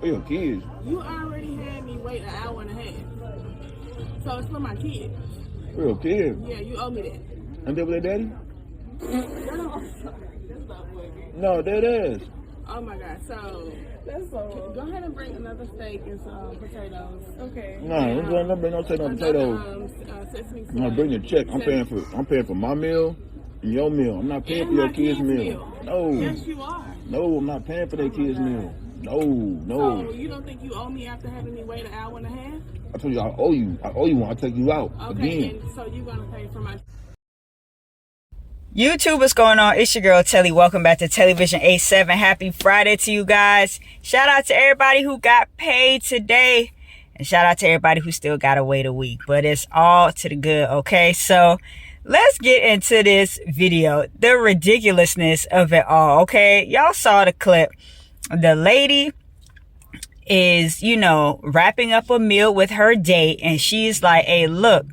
For your kids. You already had me wait an hour and a half. So it's for my kids. For your kids. Yeah, you owe me that. And they with their daddy? No, that is. Oh my God. So That's so. go ahead and bring another steak and some potatoes. Okay. No, don't bring no potatoes. Sesame No, bring the check. I'm paying for my meal and your meal. I'm not paying for your kids' meal. No. Yes, you are. No, I'm not paying for their kids' meal. No. So you don't think you owe me after having me wait an hour and a half? I told you I owe you. I owe you when I take you out. Okay, Again. and so you're gonna pay for my. YouTube, what's going on? It's your girl Telly. Welcome back to TelliVision87. Happy Friday to you guys. Shout out to everybody who got paid today. And shout out to everybody who still gotta wait a week. But it's all to the good, okay? So let's get into this video. The ridiculousness of it all, okay? Y'all saw the clip. The lady is, wrapping up a meal with her date. And she's like, hey, look,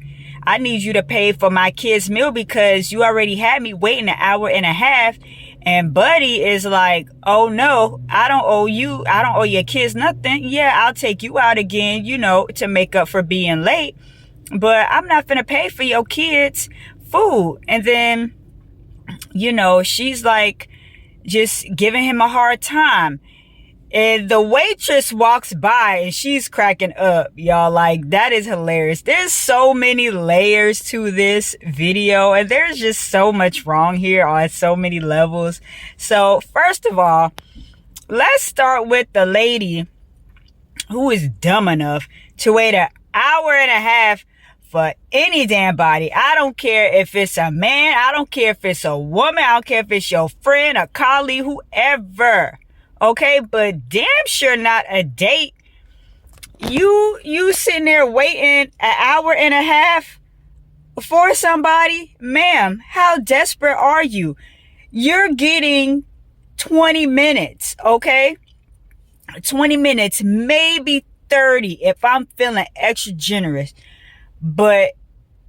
I need you to pay for my kid's meal because you already had me waiting an hour and a half. And Buddy is like, oh no, I don't owe you. I don't owe your kids nothing. Yeah, I'll take you out again, to make up for being late. But I'm not gonna pay for your kids' food. And then, she's like just giving him a hard time. And the waitress walks by and she's cracking up, y'all. Like, that is hilarious. There's so many layers to this video and there's just so much wrong here on so many levels. So first of all, let's start with the lady who is dumb enough to wait an hour and a half for any damn body. I don't care if it's a man. I don't care if it's a woman. I don't care if it's your friend, a colleague, whoever. Okay, but damn sure not a date. You sitting there waiting an hour and a half for somebody? Ma'am, how desperate are you? You're getting 20 minutes, okay? 20 minutes, maybe 30 if I'm feeling extra generous. But,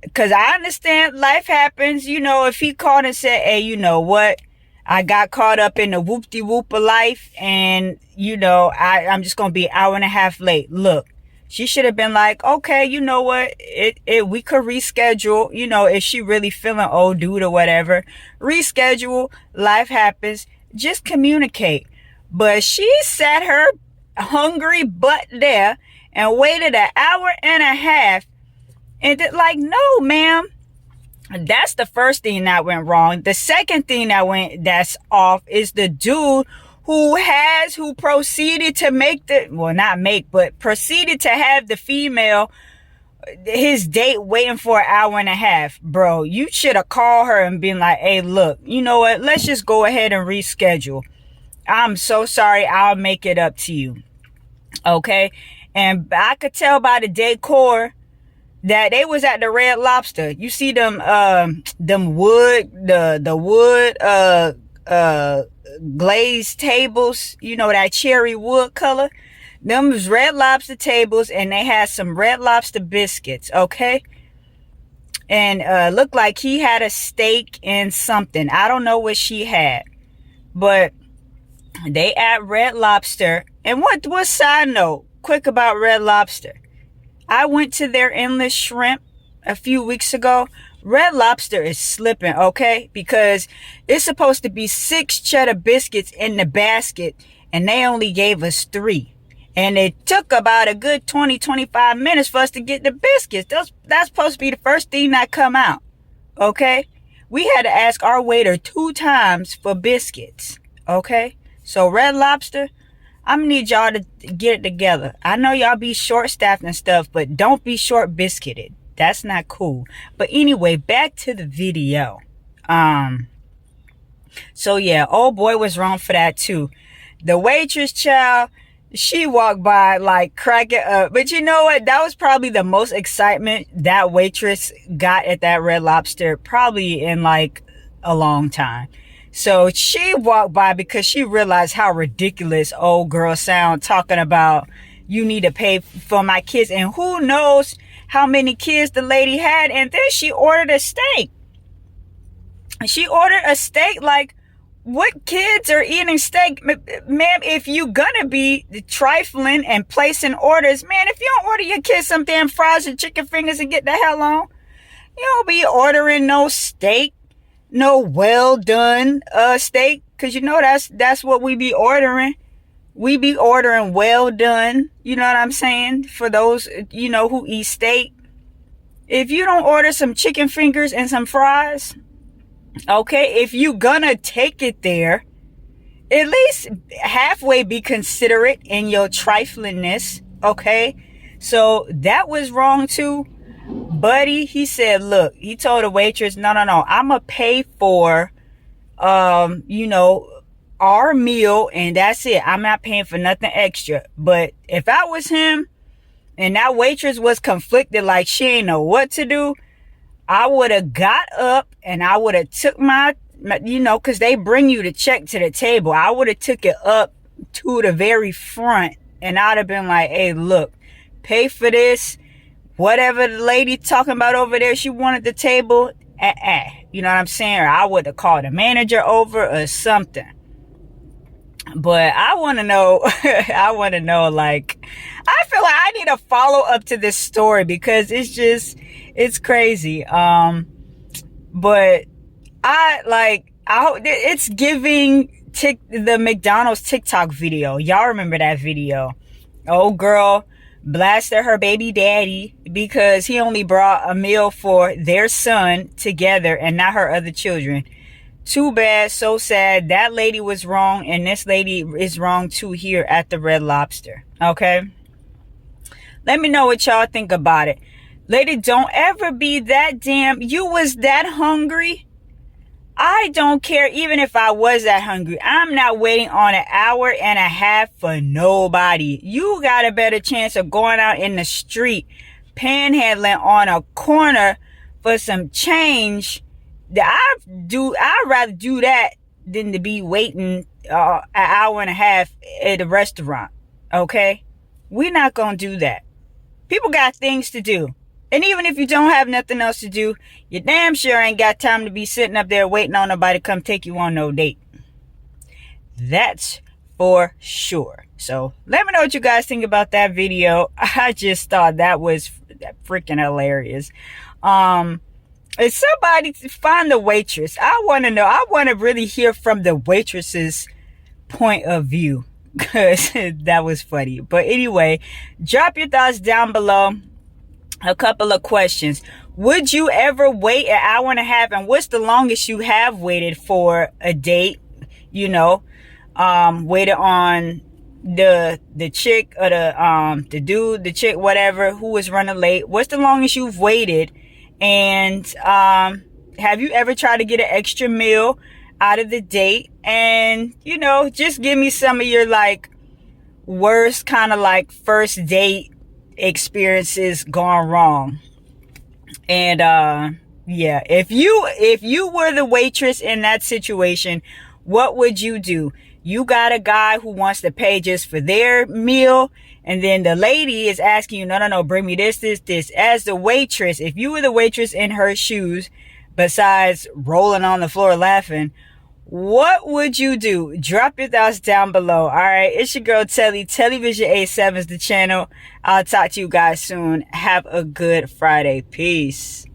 because I understand life happens, if he called and said, hey, you know what? I got caught up in the whoop-de-whoop of life and, I'm just going to be an hour and a half late. Look, she should have been like, okay, you know what? We could reschedule, if she really feeling old dude or whatever. Reschedule. Life happens. Just communicate. But she sat her hungry butt there and waited an hour and a half. And no, ma'am. That's the first thing that went wrong. The second thing that's off is the dude who proceeded to proceeded to have the female, his date waiting for an hour and a half. Bro, you should have called her and been like, hey, look, you know what? Let's just go ahead and reschedule. I'm so sorry. I'll make it up to you. Okay. And I could tell by the decor that they was at the Red Lobster. You see them wood glazed tables, that cherry wood color. Them was Red Lobster tables and they had some Red Lobster biscuits, okay? And looked like he had a steak and something. I don't know what she had. But they at Red Lobster. And what side note, quick about Red Lobster. I went to their endless shrimp a few weeks ago. Red Lobster is slipping, okay? Because it's supposed to be 6 cheddar biscuits in the basket, and they only gave us 3. And it took about a good 20-25 minutes for us to get the biscuits. That's supposed to be the first thing that come out, okay? We had to ask our waiter 2 times for biscuits, okay? So Red Lobster, I'm gonna need y'all to get it together. I know y'all be short-staffed and stuff, but don't be short-biscuited. That's not cool. But anyway, back to the video. So yeah, old boy was wrong for that too. The waitress, child, she walked by like cracking up. But you know what? That was probably the most excitement that waitress got at that Red Lobster probably in like a long time. So she walked by because she realized how ridiculous old girl sound talking about you need to pay for my kids. And who knows how many kids the lady had. And then she ordered a steak. She ordered a steak like, what kids are eating steak? Ma'am, if you gonna be trifling and placing orders, man, if you don't order your kids some damn fries and chicken fingers and get the hell on, you don't be ordering no steak, no well done steak, because you know that's what we be ordering. We be ordering well done, you know what I'm saying, for those, you know, who eat steak. If you don't order some chicken fingers and some fries, okay, if you gonna take it there, at least halfway be considerate in your triflingness, okay? So that was wrong too. Buddy, he said, look, he told the waitress, no, I'ma pay for, you know, our meal, and that's it. I'm not paying for nothing extra. But if I was him and that waitress was conflicted, like she ain't know what to do, I would have got up and I would have took my, you know, because they bring you the check to the table. I would have took it up to the very front and I'd have been like, hey, look, pay for this. Whatever the lady talking about over there, she wanted the table. You know what I'm saying? Or I would have called the manager over or something. But I want to know, like, I feel like I need a follow up to this story because it's crazy. But it's giving the McDonald's TikTok video. Y'all remember that video? Old girl blasted her baby daddy because he only brought a meal for their son together and not her other children. Too bad, so sad. That lady was wrong, and this lady is wrong too here at the Red Lobster. Okay? Let me know what y'all think about it. Lady, don't ever be that damn... You was that hungry? I don't care even if I was that hungry. I'm not waiting on an hour and a half for nobody. You got a better chance of going out in the street, panhandling on a corner for some change. I'd rather do that than to be waiting an hour and a half at a restaurant. Okay? We're not gonna do that. People got things to do. And even if you don't have nothing else to do, you damn sure ain't got time to be sitting up there waiting on nobody to come take you on no date. That's for sure. So let me know what you guys think about that video. I just thought that was freaking hilarious. If somebody find the waitress, I want to know. I want to really hear from the waitress's point of view because that was funny. But anyway, drop your thoughts down below. A couple of questions. Would you ever wait an hour and a half? And what's the longest you have waited for a date? You know, waited on the chick or the dude, the chick, whatever, who was running late. What's the longest you've waited? And have you ever tried to get an extra meal out of the date? And, you know, just give me some of your like worst kind of like first date experiences gone wrong. And yeah, if you were the waitress in that situation, what would you do? You got a guy who wants to pay just for their meal, and then the lady is asking you, no, bring me this. As the waitress, if you were the waitress in her shoes, besides rolling on the floor laughing, what would you do? Drop your thoughts down below. All right, it's your girl Telly. TelliVision87 is the channel. I'll talk to you guys soon. Have a good Friday. Peace.